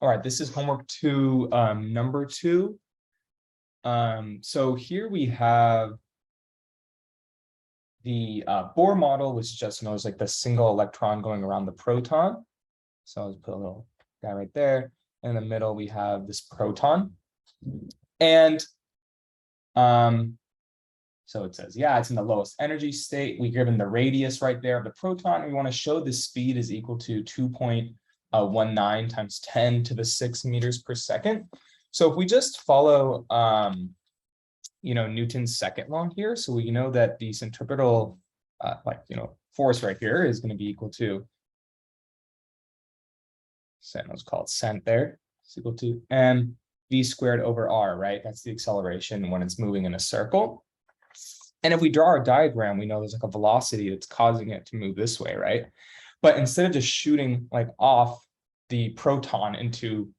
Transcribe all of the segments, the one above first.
All right, this is homework two, number two. So here we have the Bohr model, which just knows like the single electron going around the proton. So I'll just put a little guy right there. In the middle, we have this proton. And so it says, yeah, it's in the lowest energy state. We've given the radius right there of the proton. We want to show the speed is equal to 2.19 times 10 to the 6 meters per second. So if we just follow, Newton's second law here, so we know that the centripetal, force right here is going to be equal to, let's call it cent there, it's equal to mv squared over r, right? That's the acceleration when it's moving in a circle. And if we draw our diagram, we know there's like a velocity that's causing it to move this way, right? But instead of just shooting like off the proton into,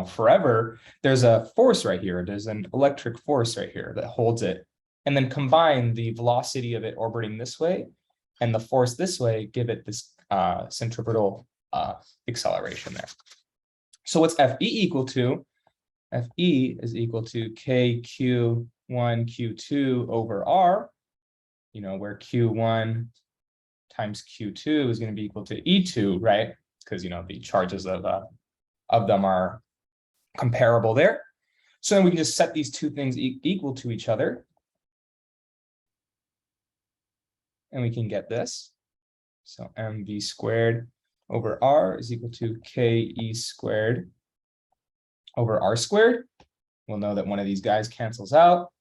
forever, there's a force right here. There's an electric force right here that holds it. And then combine the velocity of it orbiting this way and the force this way, give it this centripetal acceleration there. So what's Fe equal to? Fe is equal to kq1 q2 over r, where q1 times q2 is going to be equal to E2, right? Because the charges of them are comparable there. So then we can just set these two things equal to each other. And we can get this. So mv squared over r is equal to ke squared over r squared. We'll know that one of these guys cancels out.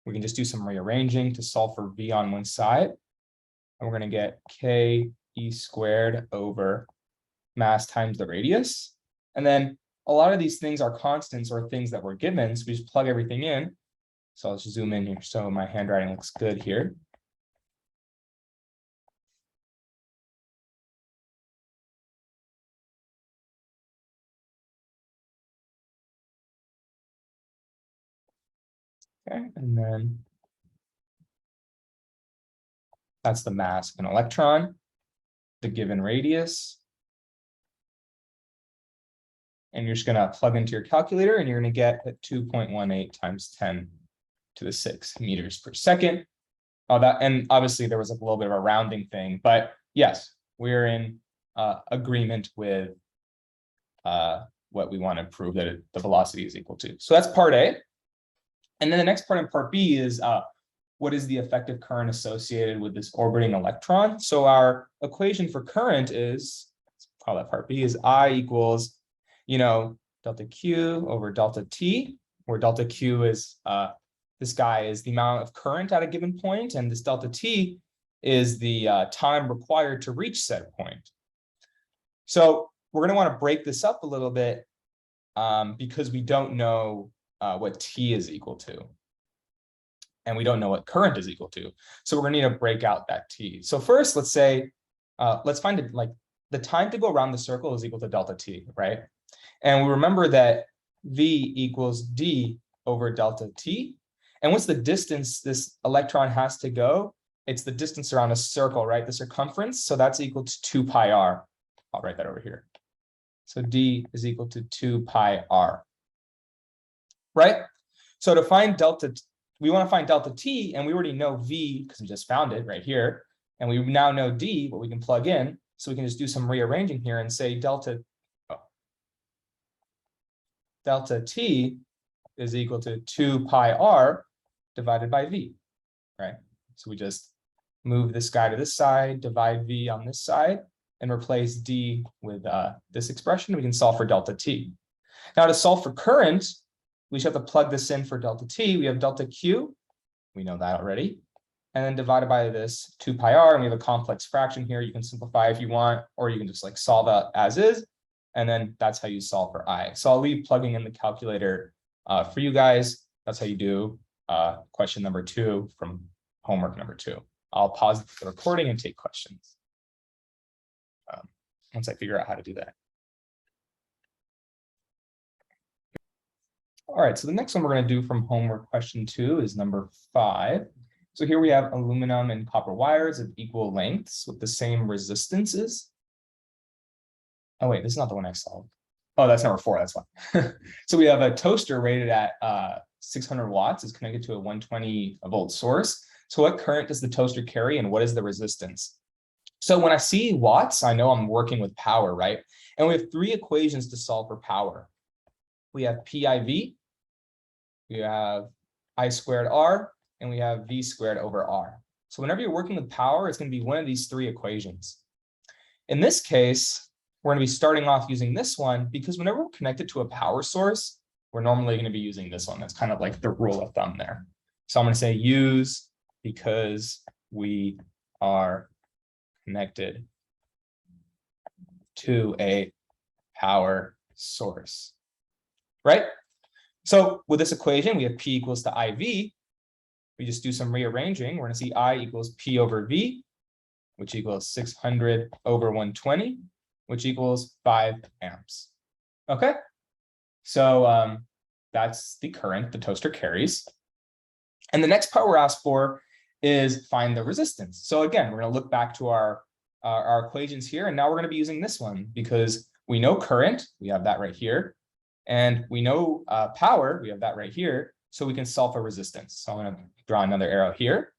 We can just do some rearranging to solve for v on one side. And we're going to get ke squared over mass times the radius. And then a lot of these things are constants or things that were given. So we just plug everything in. So I'll just zoom in here. So my handwriting looks good here. Okay, and then that's the mass of an electron, the given radius. And you're just going to plug into your calculator and you're going to get 2.18 times 10 to the 6 meters per second. And obviously there was a little bit of a rounding thing, but yes, we're in agreement with what we want to prove that the velocity is equal to. So that's part A. And then the next part in part B is what is the effective current associated with this orbiting electron? So our equation for current is, let's call that part B, is I equals, delta Q over delta T, where delta Q is, this guy is the amount of current at a given point, and this delta T is the time required to reach said point. So we're going to want to break this up a little bit because we don't know what T is equal to. And we don't know what current is equal to. So we're going to need to break out that T. So first, let's say, let's find it like the time to go around the circle is equal to delta T, right? And we remember that V equals D over delta T. And what's the distance this electron has to go? It's the distance around a circle, right? The circumference. So that's equal to 2 pi r. I'll write that over here. So D is equal to 2 pi r. Right? So to find delta, we want to find delta T, and we already know V because we just found it right here. And we now know D, what we can plug in. So we can just do some rearranging here and say delta T is equal to 2 pi r divided by V, right? So we just move this guy to this side, divide V on this side, and replace D with this expression. We can solve for delta T. Now to solve for current, we should have to plug this in for delta T. We have delta Q, we know that already, and then divided by this 2 pi r, and we have a complex fraction here. You can simplify if you want, or you can just like solve that as is, and then that's how you solve for I. So I'll leave plugging in the calculator for you guys. That's how you do question number 2 from homework number 2. I'll pause the recording and take questions once I figure out how to do that. All right, so the next one we're going to do from homework question 2 is number 5. So here we have aluminum and copper wires of equal lengths with the same resistances. Oh wait, this is not the one I solved. Oh, that's number 4. That's fine. So we have a toaster rated at 600 watts is connected to a 120 volt source. So what current does the toaster carry and what is the resistance? So when I see watts, I know I'm working with power, right? And we have 3 equations to solve for power. We have PIV, we have I squared R, and we have V squared over R. So whenever you're working with power, it's going to be one of these 3 equations. In this case, we're going to be starting off using this one because whenever we're connected to a power source, we're normally going to be using this one. That's kind of like the rule of thumb there. So I'm going to say use because we are connected to a power source, right? So with this equation, we have P equals to IV. We just do some rearranging. We're going to see I equals P over V, which equals 600 over 120, which equals 5 amps. Okay, so that's the current the toaster carries. And the next part we're asked for is find the resistance. So again, we're going to look back to our equations here, and now we're going to be using this one because we know current, we have that right here, and we know power, we have that right here, so we can solve for resistance. So I'm going to draw another arrow here.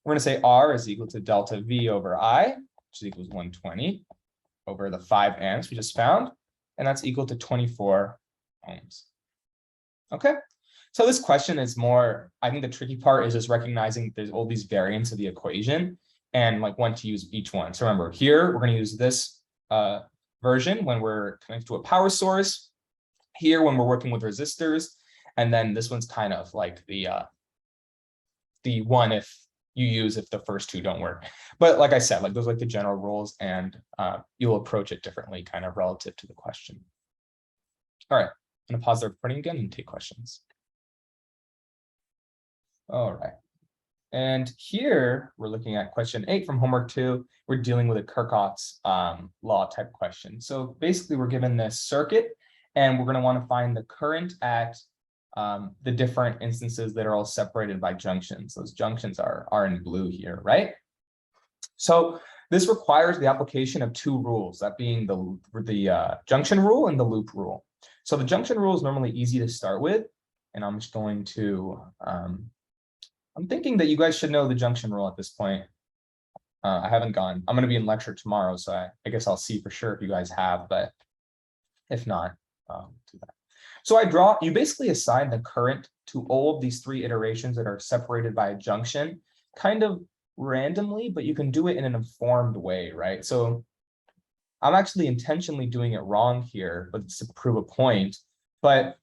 We're going to say R is equal to delta V over I, which is equals 120 over the 5 amps we just found, and that's equal to 24 ohms. Okay, so this question is more, I think the tricky part is just recognizing there's all these variants of the equation and like when to use each one. So remember here, we're going to use this version when we're connected to a power source, here when we're working with resistors, and then this one's kind of like the one if you use if the first 2 don't work. But like I said, like those are like the general rules, and you'll approach it differently kind of relative to the question. All right, I'm going to pause the recording again and take questions. All right. And here we're looking at question 8 from homework 2. We're dealing with a Kirchhoff's law type question. So basically we're given this circuit and we're going to want to find the current at the different instances that are all separated by junctions. Those junctions are in blue here, right? So this requires the application of 2 rules, that being the junction rule and the loop rule. So the junction rule is normally easy to start with, and I'm just going to I'm thinking that you guys should know the junction rule at this point. I haven't gone. I'm going to be in lecture tomorrow, so I guess I'll see for sure if you guys have, but if not, do that. So you basically assign the current to all of these 3 iterations that are separated by a junction, kind of randomly, but you can do it in an informed way, right? So I'm actually intentionally doing it wrong here, but it's to prove a point, but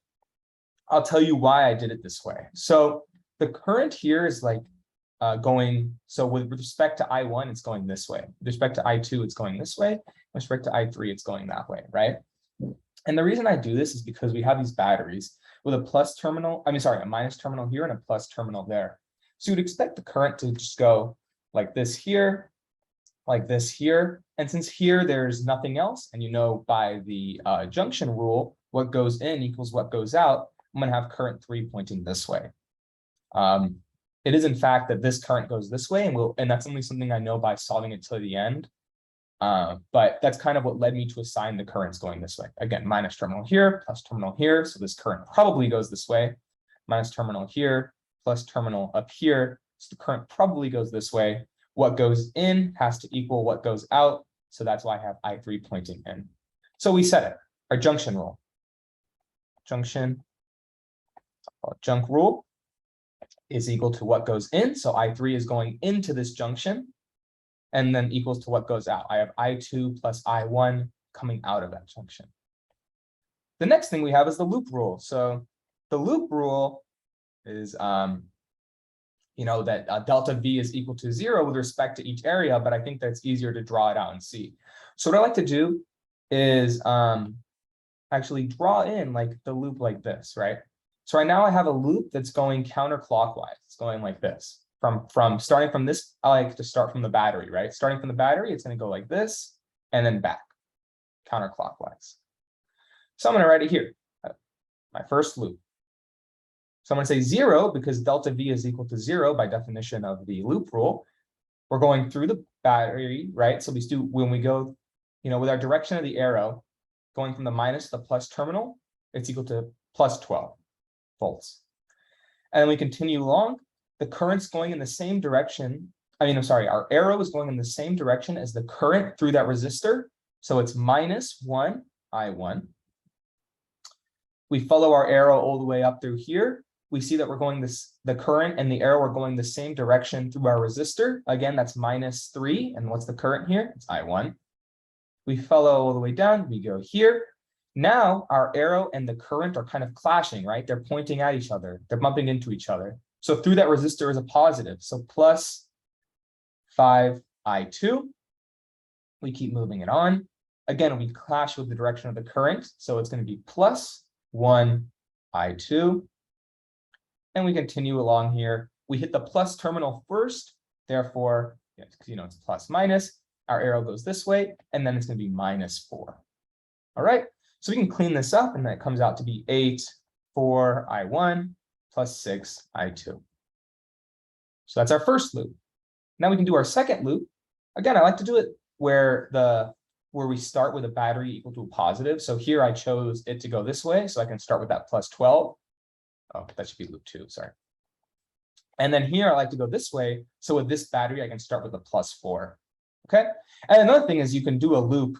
I'll tell you why I did it this way. So the current here is like going, so with respect to I1, it's going this way. With respect to I2, it's going this way. With respect to I3, it's going that way, right? And the reason I do this is because we have these batteries with a plus terminal, a minus terminal here and a plus terminal there. So you'd expect the current to just go like this here, like this here. And since here there's nothing else, and you know by the junction rule, what goes in equals what goes out, I'm going to have current 3 pointing this way. It is in fact that this current goes this way, and that's only something I know by solving it to the end. But that's kind of what led me to assign the currents going this way. Again, minus terminal here, plus terminal here. So this current probably goes this way. Minus terminal here, plus terminal up here. So the current probably goes this way. What goes in has to equal what goes out. So that's why I have I3 pointing in. So we set it, our junction rule. Junk rule is equal to what goes in. So I3 is going into this junction, and then equals to what goes out. I have I2 plus I1 coming out of that junction. The next thing we have is the loop rule. So the loop rule is, that delta V is equal to 0 with respect to each area, but I think that's easier to draw it out and see. So what I like to do is actually draw in like the loop like this, right? So right now I have a loop that's going counterclockwise. It's going like this. From starting from this, I like to start from the battery, right? Starting from the battery, it's going to go like this and then back counterclockwise. So I'm going to write it here, my first loop. So I'm going to say 0 because delta V is equal to 0 by definition of the loop rule. We're going through the battery, right? So when we go, with our direction of the arrow going from the minus to the plus terminal, it's equal to plus 12 volts. And then we continue along. The current's going in the same direction. Our arrow is going in the same direction as the current through that resistor. So it's minus 1 I1. We follow our arrow all the way up through here. We see that we're going the current and the arrow are going the same direction through our resistor. Again, that's minus 3. And what's the current here? It's I1. We follow all the way down. We go here. Now our arrow and the current are kind of clashing, right? They're pointing at each other. They're bumping into each other. So through that resistor is a positive. So plus 5 I2. We keep moving it on. Again, we clash with the direction of the current. So it's going to be plus 1 I2. And we continue along here. We hit the plus terminal first. Therefore, it's plus minus. Our arrow goes this way, and then it's going to be minus 4. All right. So we can clean this up, and that comes out to be 8, 4 I1 plus 6 I2. So that's our first loop. Now we can do our second loop. Again, I like to do it where we start with a battery equal to a positive. So here I chose it to go this way, so I can start with that plus 12. Oh, that should be loop 2, sorry. And then here I like to go this way. So with this battery, I can start with a plus 4. Okay. And another thing is you can do a loop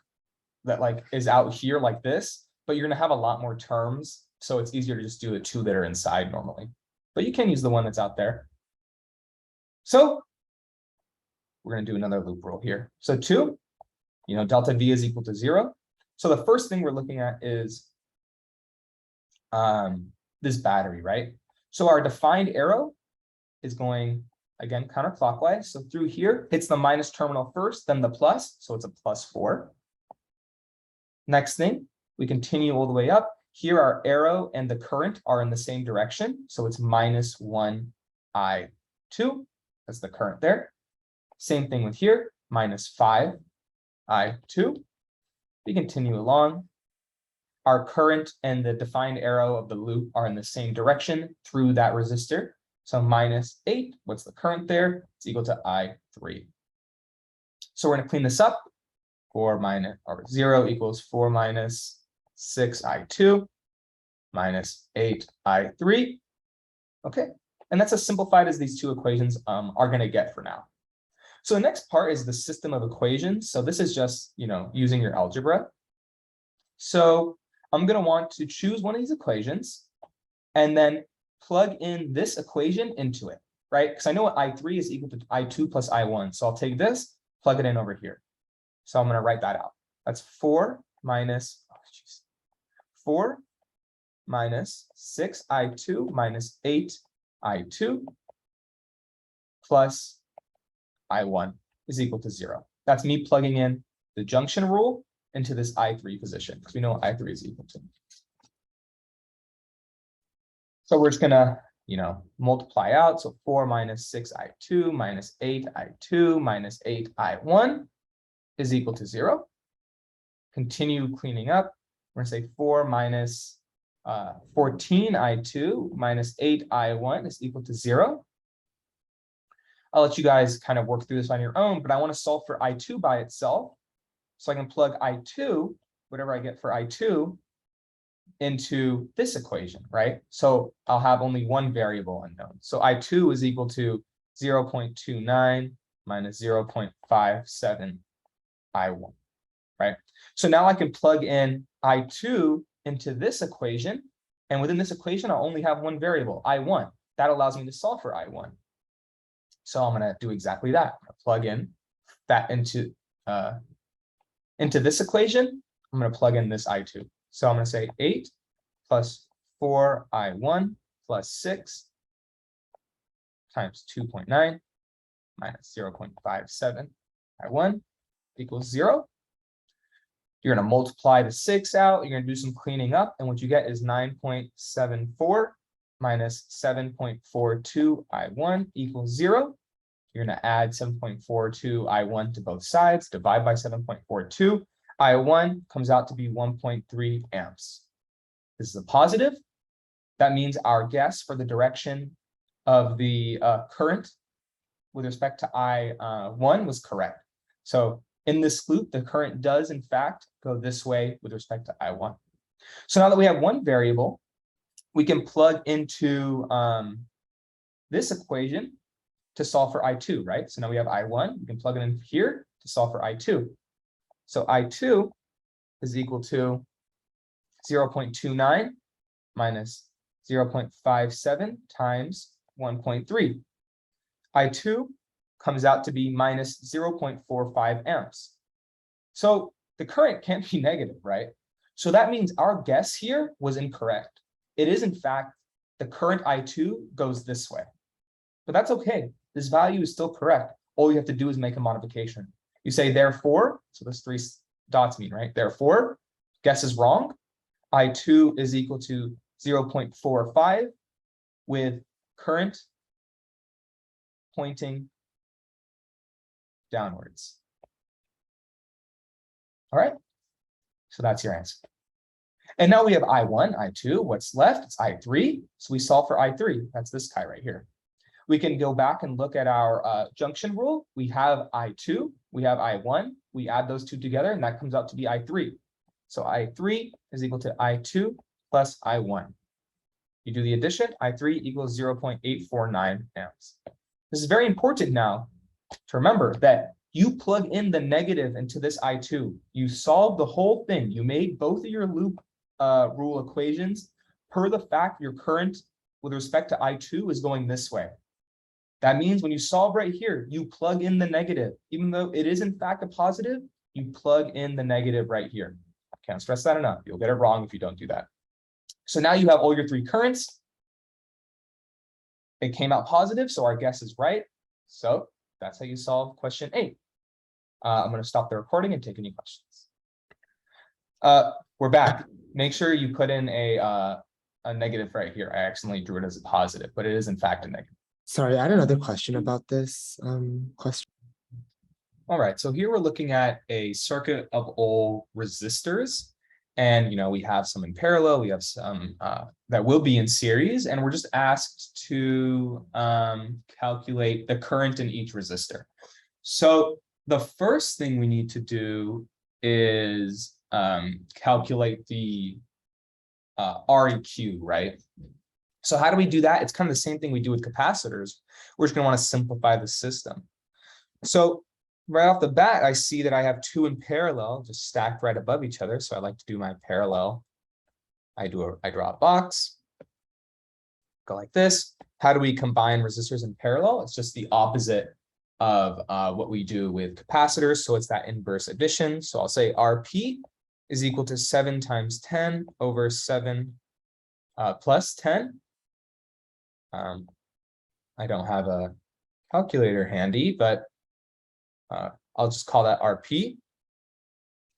that is out here like this, but you're going to have a lot more terms. So it's easier to just do the 2 that are inside normally, but you can use the one that's out there. So we're going to do another loop rule here. So 2, delta V is equal to 0. So the first thing we're looking at is this battery, right? So our defined arrow is going, again, counterclockwise. So through here, hits the minus terminal first, then the plus. So it's a plus 4. Next thing, we continue all the way up. Here, our arrow and the current are in the same direction. So it's minus 1 I2. That's the current there. Same thing with here, minus 5 I2. We continue along. Our current and the defined arrow of the loop are in the same direction through that resistor. So minus 8, what's the current there? It's equal to I3. So we're going to clean this up. 0 equals 4 minus 6 I2 minus 8 I3. Okay, and that's as simplified as these two equations are going to get for now. So the next part is the system of equations. So this is just, using your algebra. So I'm going to want to choose one of these equations and then plug in this equation into it, right? Because I know what I3 is equal to I2 plus I1. So I'll take this, plug it in over here. So I'm going to write that out. That's 4 minus 6 I2 minus 8 I2 plus I1 is equal to 0. That's me plugging in the junction rule into this I3 position, because we know what I3 is equal to. So we're just going to, multiply out. So 4 minus 6 I2 minus 8 I2 minus 8 I1 is equal to 0. Continue cleaning up. We're going to say 4 minus 14 I2 minus 8 I1 is equal to 0. I'll let you guys kind of work through this on your own, but I want to solve for I2 by itself. So I can plug I2, whatever I get for I2, into this equation, right? So I'll have only one variable unknown. So I2 is equal to 0.29 minus 0.57 I1, right? So now I can plug in I2 into this equation. And within this equation, I'll only have one variable, I1. That allows me to solve for I1. So I'm going to do exactly that. I'm going to plug in that into this equation. I'm going to plug in this I2. So I'm going to say 8 plus 4 I1 plus 6 times 2.9 minus 0.57 I1 equals 0. You're going to multiply the 6 out. You're going to do some cleaning up. And what you get is 9.74 minus 7.42 I1 equals 0. You're going to add 7.42 I1 to both sides, divide by 7.42. I1 comes out to be 1.3 amps. This is a positive. That means our guess for the direction of the current with respect to I1 was correct. So in this loop, the current does in fact go this way with respect to I1. So now that we have one variable, we can plug into this equation to solve for I2, right? So now we have I1, we can plug it in here to solve for I2. So I2 is equal to 0.29 minus 0.57 times 1.3. I2 comes out to be minus 0.45 amps. So the current can't be negative, right? So that means our guess here was incorrect. It is in fact, the current I2 goes this way, but that's okay. This value is still correct. All you have to do is make a modification. You say therefore, so those three dots mean, right? Therefore, guess is wrong. I2 is equal to 0.45 with current pointing downwards. All right, so that's your answer. And now we have I1, I2, what's left? It's I3, so we solve for I3, that's this guy right here. We can go back and look at our junction rule. We have I2, we have I1, we add those two together, and that comes out to be I3. So I3 is equal to I2 plus I1. You do the addition, I3 equals 0.849 amps. This is very important now to remember that you plug in the negative into this I2. You solve the whole thing. You made both of your loop rule equations per the fact your current with respect to I2 is going this way. That means when you solve right here, you plug in the negative. Even though it is in fact a positive, you plug in the negative right here. Can't stress that enough. You'll get it wrong if you don't do that. So now you have all your three currents. It came out positive, so our guess is right. So that's how you solve question 8. I'm going to stop the recording and take any questions. We're back. Make sure you put in a negative right here. I accidentally drew it as a positive, but it is in fact a negative. Sorry, I had another question about this question. All right, so here we're looking at a circuit of all resistors. And, we have some in parallel, we have some that will be in series, and we're just asked to calculate the current in each resistor. So the first thing we need to do is calculate the REQ, right? So how do we do that? It's kind of the same thing we do with capacitors. We're just going to want to simplify the system. So right off the bat, I see that I have two in parallel, just stacked right above each other. So I like to do my parallel. I draw a box, go like this. How do we combine resistors in parallel? It's just the opposite of what we do with capacitors. So it's that inverse addition. So I'll say RP is equal to 7 times 10 over 7 plus 10. I don't have a calculator handy, but I'll just call that RP,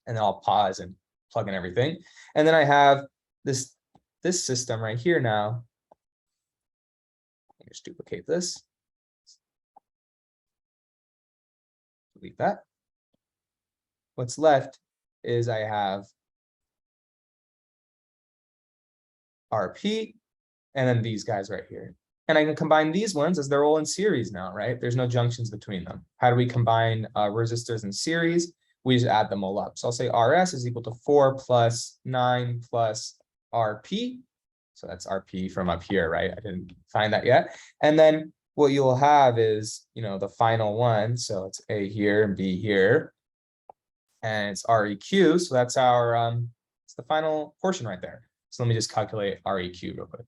and then I'll pause and plug in everything. And then I have this system right here now. Let me just duplicate this. Delete that. What's left is I have RP, and then these guys right here. And I can combine these ones as they're all in series now, right? There's no junctions between them. How do we combine resistors in series? We just add them all up. So I'll say RS is equal to 4 plus 9 plus RP. So that's RP from up here, right? I didn't find that yet. And then what you'll have is, the final one. So it's A here and B here. And it's REQ. So that's our, it's the final portion right there. So let me just calculate REQ real quick.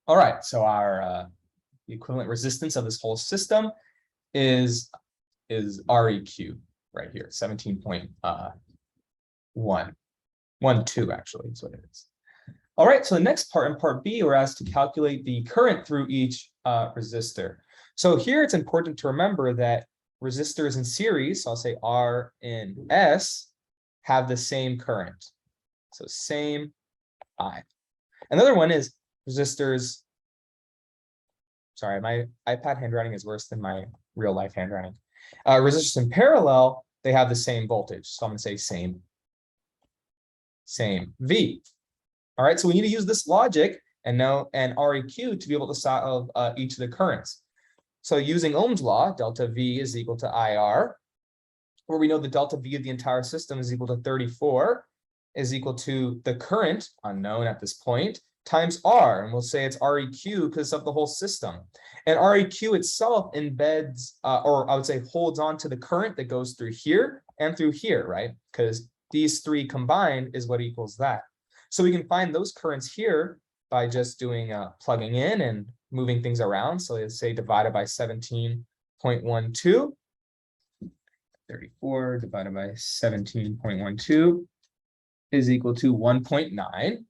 All right, so our the equivalent resistance of this whole system is REQ right here, 17.12 actually is what it is. All right, so the next part, in part B, we're asked to calculate the current through each resistor. So here it's important to remember that resistors in series, so I'll say R and S, have the same current. So same I. Another one is resistors. Sorry, my iPad handwriting is worse than my real life handwriting. Resistors in parallel, they have the same voltage. So I'm going to say same V. All right, so we need to use this logic and REQ to be able to solve each of the currents. So using Ohm's law, delta V is equal to IR, where we know the delta V of the entire system is equal to 34, is equal to the current, unknown at this point, times R. And we'll say it's REQ because of the whole system. And REQ itself embeds, or I would say holds on to the current that goes through here and through here, right? Because these three combined is what equals that. So we can find those currents here by just doing plugging in and moving things around. So let's say divided by 17.12. 34 divided by 17.12 is equal to 1.9.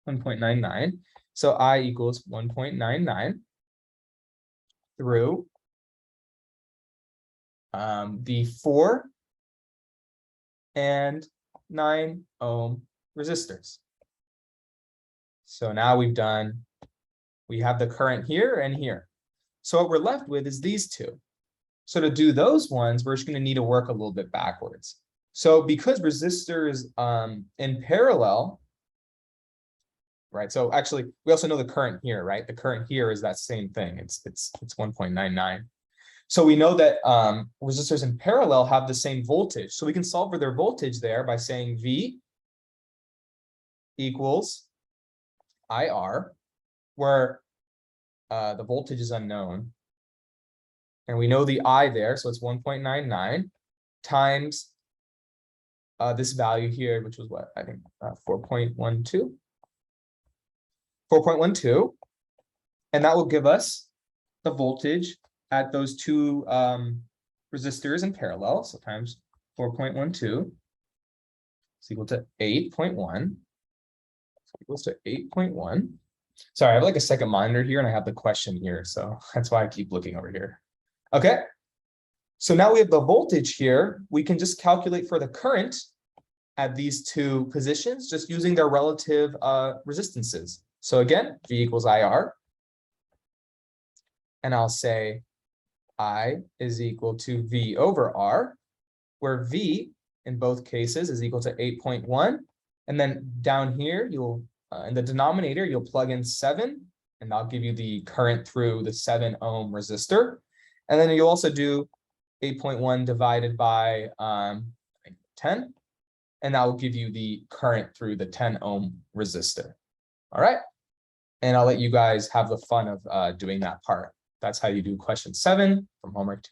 1.99. So I equals 1.99 through the 4 and 9 ohm resistors. So now we have the current here and here. So what we're left with is these two. So to do those ones, we're just going to need to work a little bit backwards. So because resistors in parallel, right? So actually, we also know the current here, right? The current here is that same thing. It's 1.99. So we know that resistors in parallel have the same voltage. So we can solve for their voltage there by saying V equals IR, where the voltage is unknown. And we know the I there, so it's 1.99 times this value here, which was what, I think 4.12. 4.12. And that will give us the voltage at those two resistors in parallel. So times 4.12 is equal to 8.1. Equals to 8.1. Sorry, I have like a second monitor here and I have the question here. So that's why I keep looking over here. Okay. So now we have the voltage here. We can just calculate for the current at these two positions, just using their relative resistances. So again, V equals IR. And I'll say I is equal to V over R, where V in both cases is equal to 8.1. And then down here, you'll in the denominator, you'll plug in 7, and that'll give you the current through the 7 ohm resistor. And then you'll also do 8.1 divided by 10, and that will give you the current through the 10 ohm resistor. All right. And I'll let you guys have the fun of doing that part. That's how you do question 7 from homework 2.